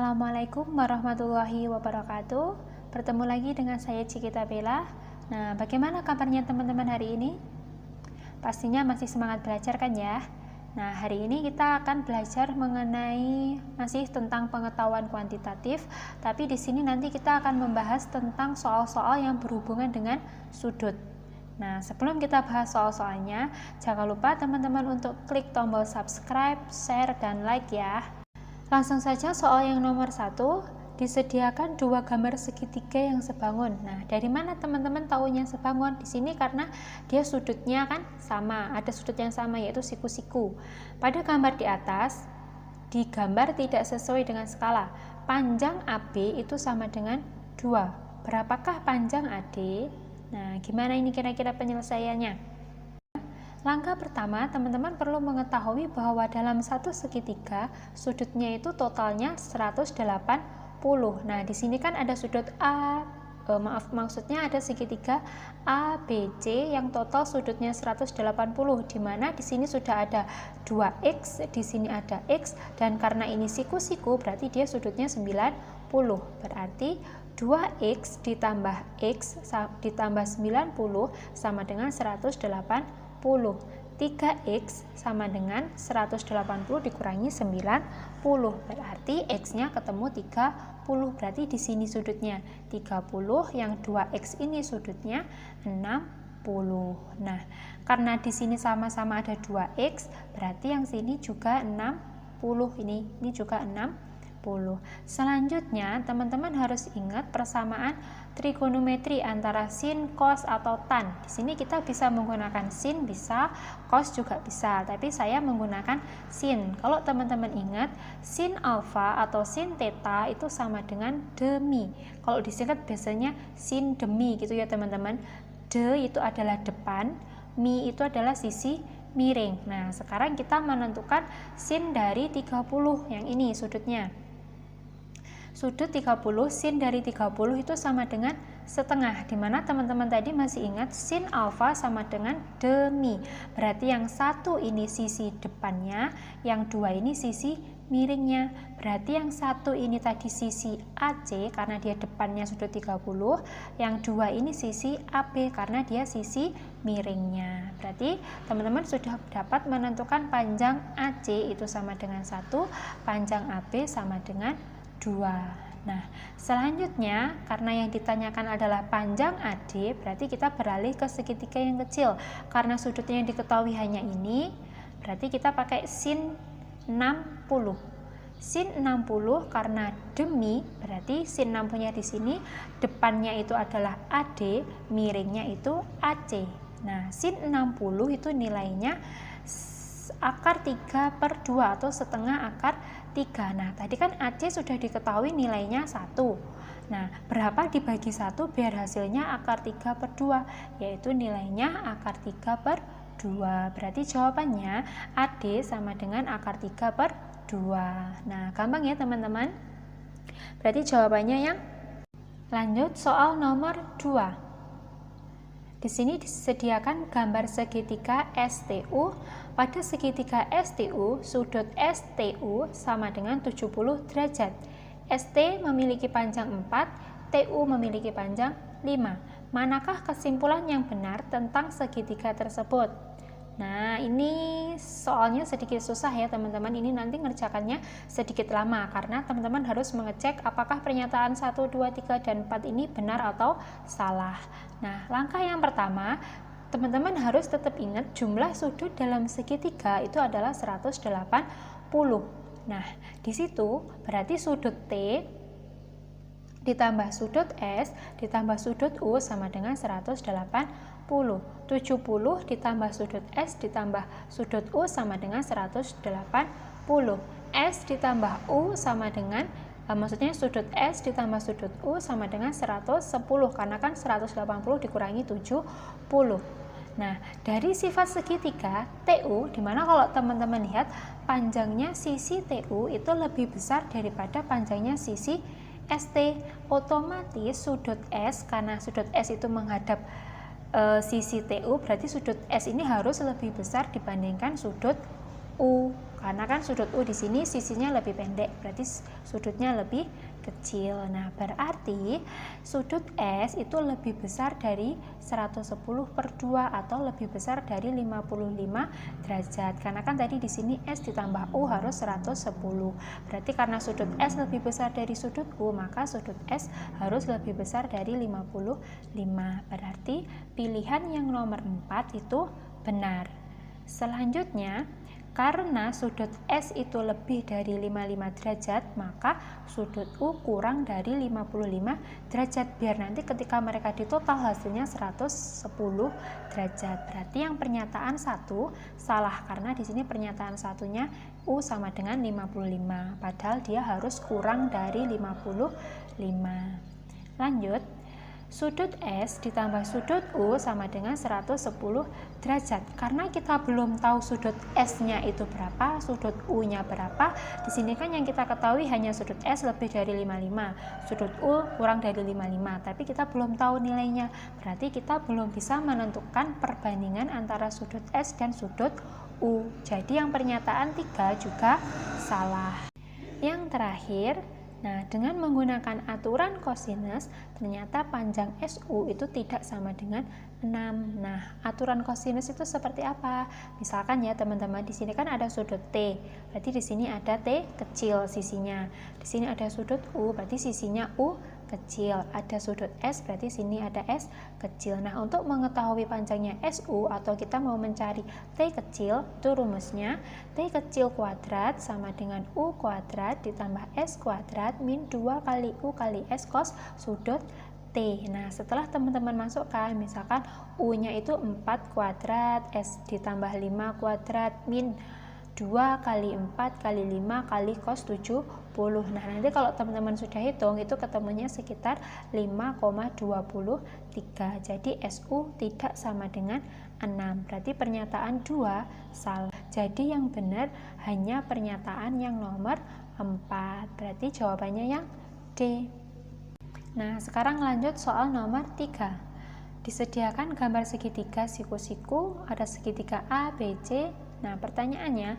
Assalamualaikum warahmatullahi wabarakatuh. Bertemu lagi dengan saya Cikita Bella. Nah, bagaimana kabarnya teman-teman hari ini? Pastinya masih semangat belajar kan ya? Nah, hari ini kita akan belajar mengenai masih tentang pengetahuan kuantitatif, tapi di sini nanti kita akan membahas tentang soal-soal yang berhubungan dengan sudut. Nah, sebelum kita bahas soal-soalnya, jangan lupa teman-teman untuk klik tombol subscribe, share, dan like ya. Langsung saja soal yang nomor 1, disediakan dua gambar segitiga yang sebangun. Nah, dari mana teman-teman tahunya sebangun? Di sini karena dia sudutnya kan sama, ada sudut yang sama yaitu siku-siku. Pada gambar di atas, digambar tidak sesuai dengan skala. Panjang AB itu sama dengan 2. Berapakah panjang AD? Nah, gimana ini kira-kira penyelesaiannya? Langkah pertama, teman-teman perlu mengetahui bahwa dalam satu segitiga sudutnya itu totalnya 180. Nah, di sini kan ada sudut maksudnya ada segitiga ABC yang total sudutnya 180, di mana di sini sudah ada 2x, di sini ada x, dan karena ini siku-siku berarti dia sudutnya 90. Berarti 2x ditambah x ditambah 90 sama dengan 180. 3x sama dengan 180 dikurangi 90, berarti x-nya ketemu 30, berarti di sini sudutnya 30, yang 2x ini sudutnya 60. Nah, karena di sini sama-sama ada 2x, berarti yang sini juga 60, ini juga 60. Selanjutnya, teman-teman harus ingat persamaan trigonometri antara sin, cos, atau tan. Di sini kita bisa menggunakan sin, bisa, cos juga bisa, tapi saya menggunakan sin. Kalau teman-teman ingat, sin alfa atau sin theta itu sama dengan demi. Kalau disingkat biasanya sin demi gitu ya teman-teman. De itu adalah depan, mi itu adalah sisi miring. Nah, sekarang kita menentukan sin dari 30, yang ini sudutnya. Sudut 30, sin dari 30 itu sama dengan setengah, dimana teman-teman tadi masih ingat sin alfa sama dengan demi, berarti yang satu ini sisi depannya, yang dua ini sisi miringnya, berarti yang satu ini tadi sisi AC karena dia depannya sudut 30, yang dua ini sisi AB karena dia sisi miringnya. Berarti teman-teman sudah dapat menentukan panjang AC itu sama dengan 1, panjang AB sama dengan 2. Nah, selanjutnya karena yang ditanyakan adalah panjang AD, berarti kita beralih ke segitiga yang kecil. Karena sudutnya yang diketahui hanya ini, berarti kita pakai sin 60. Sin 60 karena demi, berarti sin 60-nya di sini, depannya itu adalah AD, miringnya itu AC. Nah, sin 60 itu nilainya akar 3/2 atau setengah akar 3. Nah, tadi kan AC sudah diketahui nilainya 1. Nah, berapa dibagi 1 biar hasilnya akar 3/2, yaitu nilainya akar 3/2. Berarti jawabannya AD sama dengan akar 3/2. Nah, gampang ya teman-teman. Berarti jawabannya yang lanjut soal nomor 2. Di sini disediakan gambar segitiga STU. Pada segitiga STU, sudut STU sama dengan 70 derajat. ST memiliki panjang 4, TU memiliki panjang 5. Manakah kesimpulan yang benar tentang segitiga tersebut? Nah, ini soalnya sedikit susah ya teman-teman. Ini nanti ngerjakannya sedikit lama karena teman-teman harus mengecek apakah pernyataan 1, 2, 3, dan 4 ini benar atau salah. Nah, langkah yang pertama, teman-teman harus tetap ingat jumlah sudut dalam segitiga itu adalah 180. Nah, di situ berarti sudut T ditambah sudut S ditambah sudut U sama dengan 180. 70 ditambah sudut S ditambah sudut U sama dengan 180. S ditambah U sama dengan maksudnya sudut S ditambah sudut U sama dengan 110 karena kan 180 dikurangi 70. Nah, dari sifat segitiga TU, dimana kalau teman-teman lihat panjangnya sisi TU itu lebih besar daripada panjangnya sisi ST, otomatis sudut S, karena sudut S itu menghadap sisi TU, berarti sudut S ini harus lebih besar dibandingkan sudut U. Karena kan sudut U di sini sisinya lebih pendek, berarti sudutnya lebih kecil. Nah, berarti sudut S itu lebih besar dari 110/2 atau lebih besar dari 55 derajat. Karena kan tadi di sini S ditambah U harus 110. Berarti karena sudut S lebih besar dari sudut U, maka sudut S harus lebih besar dari 55. Berarti pilihan yang nomor 4 itu benar. Selanjutnya, karena sudut S itu lebih dari 55 derajat, maka sudut U kurang dari 55 derajat. Biar nanti ketika mereka ditotal hasilnya 110 derajat. Berarti yang pernyataan 1 salah, karena di sini pernyataan satunya U sama dengan 55. Padahal dia harus kurang dari 55. Lanjut. Sudut S ditambah sudut U sama dengan 110 derajat. Karena kita belum tahu sudut S-nya itu berapa, sudut U-nya berapa. Di sini kan yang kita ketahui hanya sudut S lebih dari 55, sudut U kurang dari 55, tapi kita belum tahu nilainya. Berarti kita belum bisa menentukan perbandingan antara sudut S dan sudut U. Jadi yang pernyataan 3 juga salah. Yang terakhir, nah, dengan menggunakan aturan kosinus, ternyata panjang SU itu tidak sama dengan 6. Nah, aturan kosinus itu seperti apa? Misalkan ya teman-teman, di sini kan ada sudut T, berarti di sini ada T kecil sisinya. Di sini ada sudut U, berarti sisinya U kecil. Ada sudut S, berarti sini ada S kecil. Nah, untuk mengetahui panjangnya SU atau kita mau mencari T kecil, itu rumusnya T kecil kuadrat sama dengan U kuadrat ditambah S kuadrat min 2 kali U kali S cos sudut T. Nah, setelah teman-teman masukkan, misalkan U-nya itu 4 kuadrat, S ditambah 5 kuadrat min 2 kali 4 kali 5 kali cos 70. Nah, nanti kalau teman-teman sudah hitung, itu ketemunya sekitar 5,23. Jadi SU tidak sama dengan 6. Berarti pernyataan 2 salah. Jadi yang benar hanya pernyataan yang nomor 4. Berarti jawabannya yang D. Nah, sekarang lanjut soal nomor 3. Disediakan gambar segitiga siku-siku, ada segitiga A, B, C. Nah, pertanyaannya,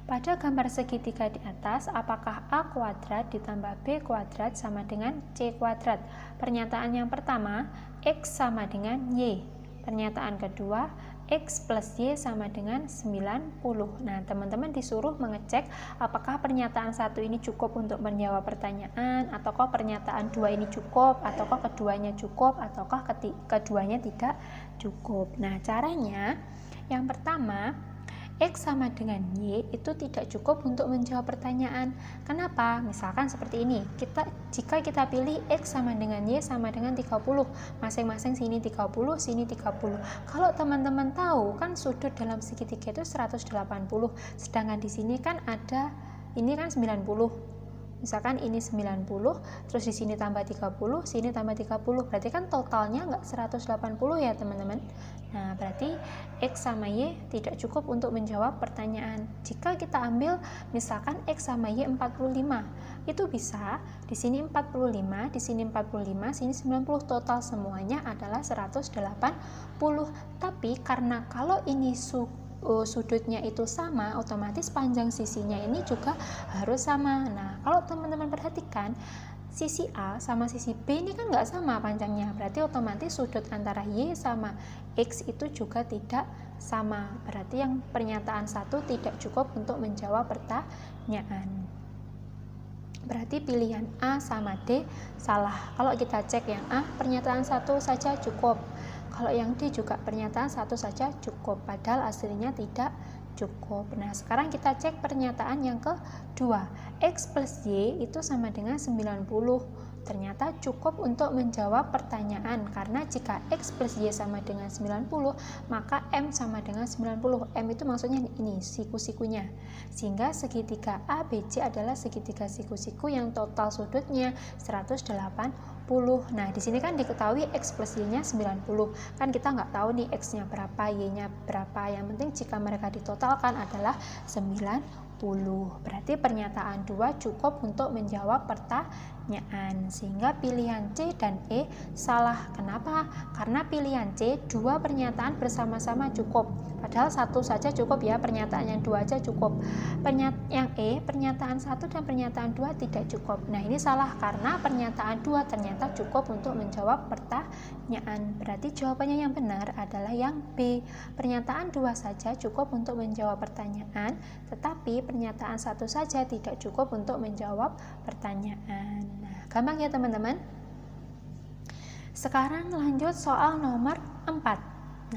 pada gambar segitiga di atas, apakah A kuadrat ditambah B kuadrat sama dengan C kuadrat? Pernyataan yang pertama, X sama dengan Y. Pernyataan kedua, X plus Y sama dengan 90. Nah, teman-teman disuruh mengecek apakah pernyataan 1 ini cukup untuk menjawab pertanyaan, ataukah pernyataan 2 ini cukup, ataukah keduanya cukup, ataukah keduanya tidak cukup. Nah, caranya yang pertama, X sama dengan Y itu tidak cukup untuk menjawab pertanyaan. Kenapa? Misalkan seperti ini, jika kita pilih X sama dengan Y sama dengan 30, masing-masing sini 30, sini 30. Kalau teman-teman tahu kan sudut dalam segitiga itu 180, sedangkan di sini kan ada, ini kan 90. Misalkan ini 90, terus di sini tambah 30, sini tambah 30, berarti kan totalnya nggak 180 ya teman-teman. Nah, berarti X sama Y tidak cukup untuk menjawab pertanyaan. Jika kita ambil misalkan X sama Y 45, itu bisa di sini 45, di sini 45, sini 90, total semuanya adalah 180. Tapi karena kalau ini sudutnya itu sama, otomatis panjang sisinya ini juga harus sama. Nah, kalau teman-teman perhatikan, sisi A sama sisi B ini kan nggak sama panjangnya, berarti otomatis sudut antara Y sama X itu juga tidak sama. Berarti yang pernyataan 1 tidak cukup untuk menjawab pertanyaan. Berarti pilihan A sama D salah. Kalau kita cek yang A, pernyataan 1 saja cukup. Kalau yang D juga pernyataan 1 saja cukup, padahal aslinya tidak cukup. Nah, sekarang kita cek pernyataan yang kedua. X plus Y itu sama dengan 90. Ternyata cukup untuk menjawab pertanyaan, karena jika X plus Y sama dengan 90, maka M sama dengan 90. M itu maksudnya ini, siku-sikunya. Sehingga segitiga ABC adalah segitiga siku-siku yang total sudutnya 180. Nah, di sini kan diketahui X plus Y-nya 90. Kan kita nggak tahu nih X-nya berapa, Y-nya berapa. Yang penting jika mereka ditotalkan adalah 90. Berarti pernyataan 2 cukup untuk menjawab pertanyaan. pertanyaan, sehingga pilihan C dan E salah. Kenapa? Karena pilihan C dua pernyataan bersama-sama cukup, padahal satu saja cukup ya, pernyataan yang dua aja cukup. Yang E, pernyataan satu dan pernyataan dua tidak cukup. Nah, ini salah karena pernyataan dua ternyata cukup untuk menjawab pertanyaan. Berarti jawabannya yang benar adalah yang B. Pernyataan dua saja cukup untuk menjawab pertanyaan, tetapi pernyataan satu saja tidak cukup untuk menjawab pertanyaan. Nah, gampang ya teman-teman. Sekarang lanjut soal nomor 4.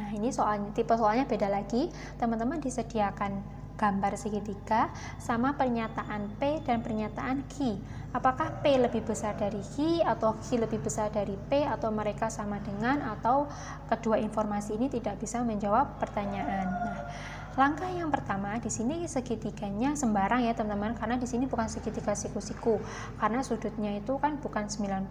Nah, ini tipe soalnya beda lagi. Teman-teman disediakan gambar segitiga sama pernyataan P dan pernyataan Q. Apakah P lebih besar dari Q atau Q lebih besar dari P, atau mereka sama dengan, atau kedua informasi ini tidak bisa menjawab pertanyaan. Nah, langkah yang pertama di sini segitiganya sembarang ya teman-teman, karena di sini bukan segitiga siku-siku, karena sudutnya itu kan bukan 90,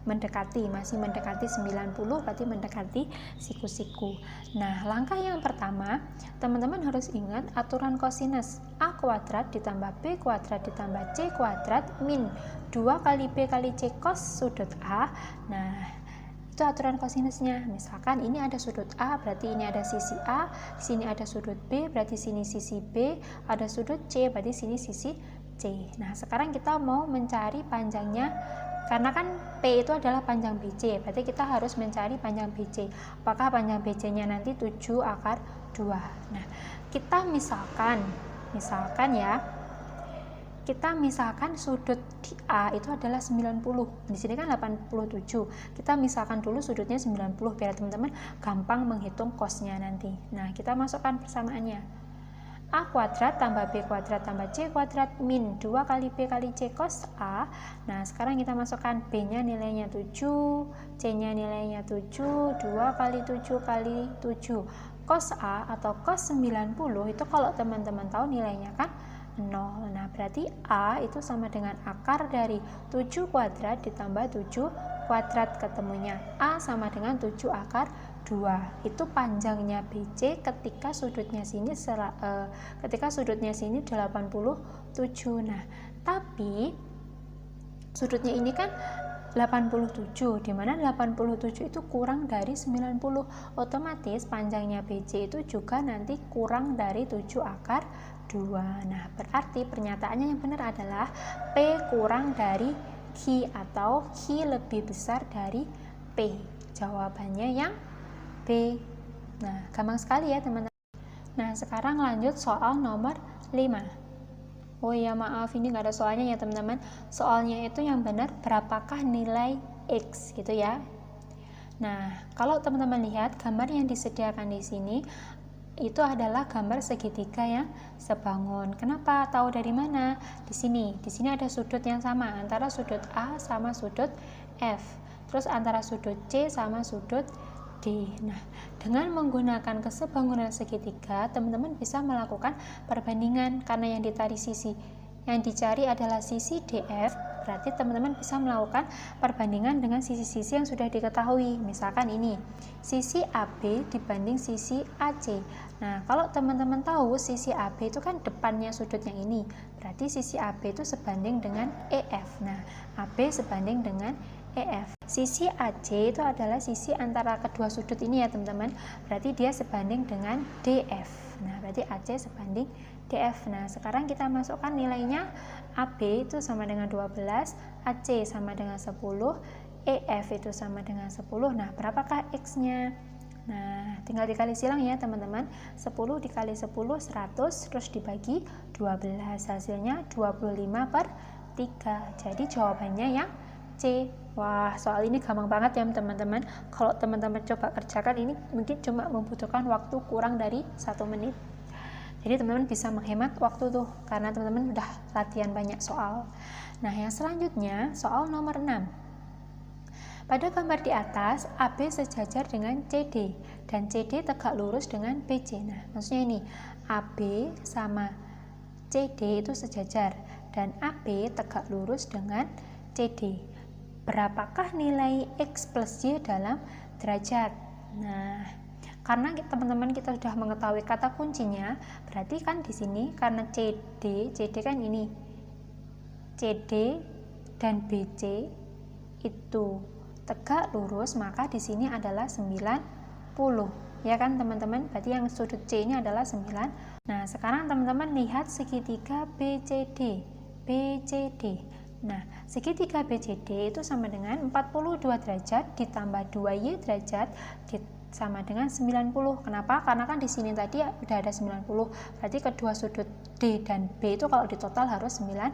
masih mendekati 90, berarti mendekati siku-siku. Nah, langkah yang pertama teman-teman harus ingat aturan kosinus A kuadrat ditambah B kuadrat ditambah C kuadrat min 2 kali B kali C cos sudut A. Nah, itu aturan kosinusnya. Misalkan ini ada sudut A, berarti ini ada sisi A, sini ada sudut B, berarti sini sisi B, ada sudut C, berarti sini sisi C. Nah, sekarang kita mau mencari panjangnya, karena kan P itu adalah panjang BC, berarti kita harus mencari panjang BC. Apakah panjang BC-nya nanti 7 akar 2. Nah, kita misalkan ya, kita misalkan sudut di A itu adalah 90, di sini kan 87. Kita misalkan dulu sudutnya 90 biar teman-teman gampang menghitung cosnya nanti. Nah, kita masukkan persamaannya. A kuadrat tambah B kuadrat tambah C kuadrat min 2 kali B kali C cos A. Nah, sekarang kita masukkan B-nya nilainya 7, C-nya nilainya 7, 2 kali 7 kali 7. Cos A atau cos 90 itu kalau teman-teman tahu nilainya kan 0. Nah, berarti A itu sama dengan akar dari 7 kuadrat ditambah 7 kuadrat, ketemunya A sama dengan 7 akar 2. Itu panjangnya BC ketika sudutnya sini 87. Nah, tapi sudutnya ini kan 87, dimana 87 itu kurang dari 90, otomatis panjangnya BC itu juga nanti kurang dari 7 akar 2. Nah, berarti pernyataannya yang benar adalah P kurang dari Q atau Q lebih besar dari P. Jawabannya yang B. Nah, gampang sekali ya teman-teman. Nah, sekarang lanjut soal nomor 5. Oh ya, maaf, ini nggak ada soalnya ya teman-teman. Soalnya itu yang benar berapakah nilai X gitu ya. Nah, kalau teman-teman lihat gambar yang disediakan di sini itu adalah gambar segitiga yang sebangun. Kenapa? Tahu dari mana? Di sini ada sudut yang sama antara sudut A sama sudut F. Terus antara sudut C sama sudut D. Nah, dengan menggunakan kesebangunan segitiga, teman-teman bisa melakukan perbandingan karena yang dicari adalah sisi DF. Berarti teman-teman bisa melakukan perbandingan dengan sisi-sisi yang sudah diketahui. Misalkan ini, sisi AB dibanding sisi AC. Nah, kalau teman-teman tahu sisi AB itu kan depannya sudut yang ini, berarti sisi AB itu sebanding dengan EF. Nah, AB sebanding dengan EF. Sisi AC itu adalah sisi antara kedua sudut ini ya teman-teman, berarti dia sebanding dengan DF. Nah, berarti AC sebanding DF. Nah, sekarang kita masukkan nilainya. AB itu sama dengan 12, AC sama dengan 10, EF itu sama dengan 10. Nah, berapakah X-nya? Nah, tinggal dikali silang ya teman-teman. 10 dikali 10 100, terus dibagi 12, hasilnya 25/3. Jadi jawabannya yang C. Wah, soal ini gampang banget ya teman-teman. Kalau teman-teman coba kerjakan ini mungkin cuma membutuhkan waktu kurang dari 1 menit. Jadi teman-teman bisa menghemat waktu tuh, karena teman-teman udah latihan banyak soal. Nah, yang selanjutnya soal nomor 6. Pada gambar di atas, AB sejajar dengan CD dan CD tegak lurus dengan BC. Nah, maksudnya ini, AB sama CD itu sejajar dan AB tegak lurus dengan CD. Berapakah nilai X plus Y dalam derajat? Nah, karena teman-teman kita sudah mengetahui kata kuncinya, berarti kan di sini karena CD kan ini, CD dan BC itu tegak lurus, maka di sini adalah 90. Ya kan teman-teman? Berarti yang sudut C ini adalah 9. Nah, sekarang teman-teman lihat segitiga BCD. BCD. Nah, segitiga BCD itu sama dengan 42 derajat ditambah 2Y derajat sama dengan 90. Kenapa? Karena kan di sini tadi udah ada 90. Berarti kedua sudut D dan B itu kalau ditotal harus 90.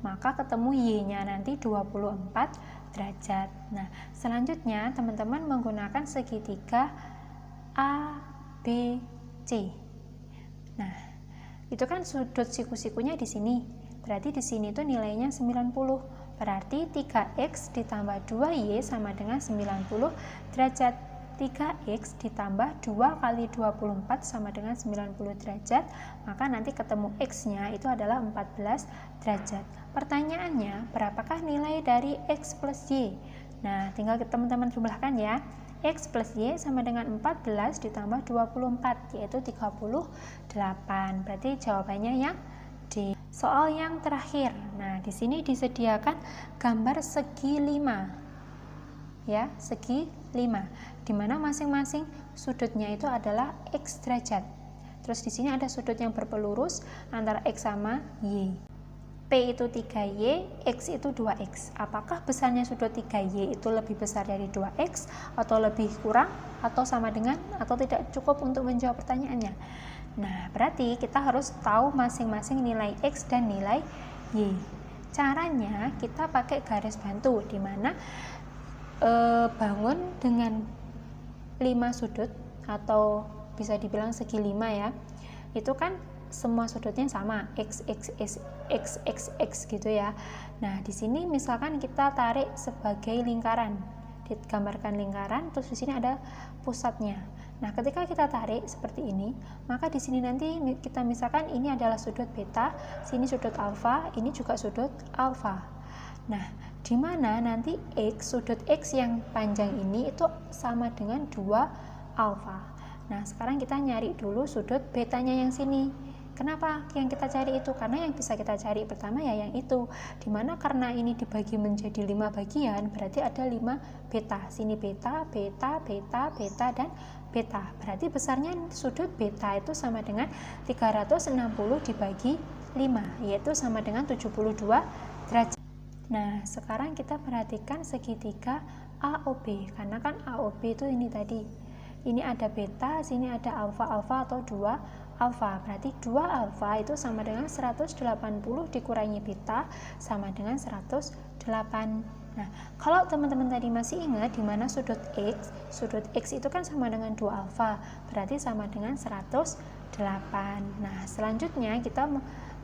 Maka ketemu Y-nya nanti 24 derajat. Nah, selanjutnya teman-teman menggunakan segitiga ABC. Nah, itu kan sudut siku-sikunya di sini. Berarti di sini itu nilainya 90. Berarti 3X ditambah 2Y sama dengan 90 derajat. 3X ditambah 2 kali 24 sama dengan 90 derajat, maka nanti ketemu X-nya itu adalah 14 derajat. Pertanyaannya, berapakah nilai dari X plus Y? Nah, tinggal teman-teman jumlahkan ya. X plus Y sama dengan 14 ditambah 24, yaitu 38. Berarti jawabannya yang D. Soal yang terakhir. Nah, di sini disediakan gambar segi 5. Ya, segi 5, di mana masing-masing sudutnya itu adalah X derajat. Terus di sini ada sudut yang berpelurus antara X sama Y. P itu 3Y, X itu 2X. Apakah besarnya sudut 3Y itu lebih besar dari 2X atau lebih kurang atau sama dengan atau tidak cukup untuk menjawab pertanyaannya? Nah, berarti kita harus tahu masing-masing nilai X dan nilai Y. Caranya kita pakai garis bantu, di mana bangun dengan 5 sudut atau bisa dibilang segi 5 ya, itu kan semua sudutnya sama, X, X, X, X, X, X gitu ya. Nah, di sini misalkan kita tarik sebagai lingkaran, digambarkan lingkaran, terus di sini ada pusatnya. Nah, ketika kita tarik seperti ini, maka di sini nanti kita misalkan ini adalah sudut beta, sini sudut alfa, ini juga sudut alfa. Nah, di mana nanti X, sudut X yang panjang ini itu sama dengan 2 alfa. Nah, sekarang kita nyari dulu sudut betanya yang sini. Kenapa yang kita cari itu? Karena yang bisa kita cari pertama ya yang itu. Dimana karena ini dibagi menjadi 5 bagian, berarti ada 5 beta. Sini beta, beta, beta, beta, dan beta. Berarti besarnya sudut beta itu sama dengan 360 dibagi 5, yaitu sama dengan 72 derajat. Nah, sekarang kita perhatikan segitiga AOB, karena kan AOB itu ini tadi. Ini ada beta, sini ada alfa, alfa atau 2 alfa. Berarti 2 alfa itu sama dengan 180 dikurangi beta sama dengan 108. Nah, kalau teman-teman tadi masih ingat di mana sudut X itu kan sama dengan 2 alfa, berarti sama dengan 108. Nah, selanjutnya kita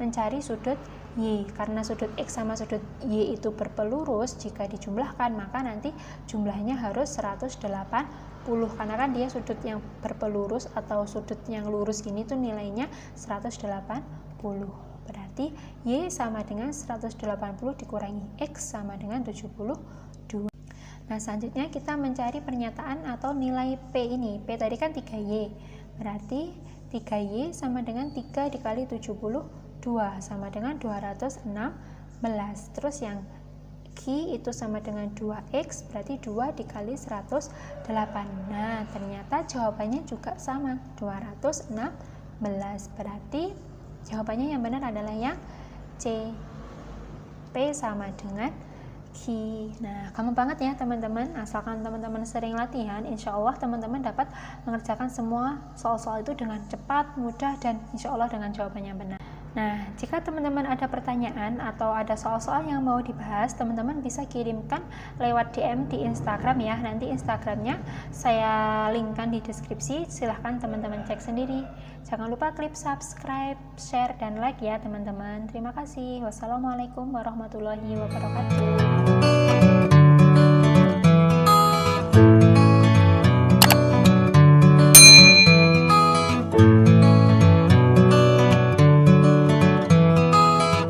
mencari sudut Y. Karena sudut X sama sudut Y itu berpelurus, jika dijumlahkan maka nanti jumlahnya harus 180, karena kan dia sudut yang berpelurus atau sudut yang lurus gini tuh nilainya 180. Berarti Y sama dengan 180 dikurangi X sama dengan 72. Nah, selanjutnya kita mencari pernyataan atau nilai P ini. P tadi kan 3Y, berarti 3Y sama dengan 3 dikali 72 sama dengan 216. Terus yang Q itu sama dengan 2X, berarti 2 dikali 108. Nah, ternyata jawabannya juga sama, 216. Berarti jawabannya yang benar adalah yang C. P sama dengan Q. Nah, gampang banget ya teman-teman. Asalkan teman-teman sering latihan, insya Allah teman-teman dapat mengerjakan semua soal-soal itu dengan cepat, mudah, dan insya Allah dengan jawabannya benar. Nah, jika teman-teman ada pertanyaan atau ada soal-soal yang mau dibahas, teman-teman bisa kirimkan lewat DM di Instagram ya. Nanti Instagramnya saya linkkan di deskripsi, silahkan teman-teman cek sendiri. Jangan lupa klik subscribe, share, dan like ya teman-teman. Terima kasih. Wassalamualaikum warahmatullahi wabarakatuh.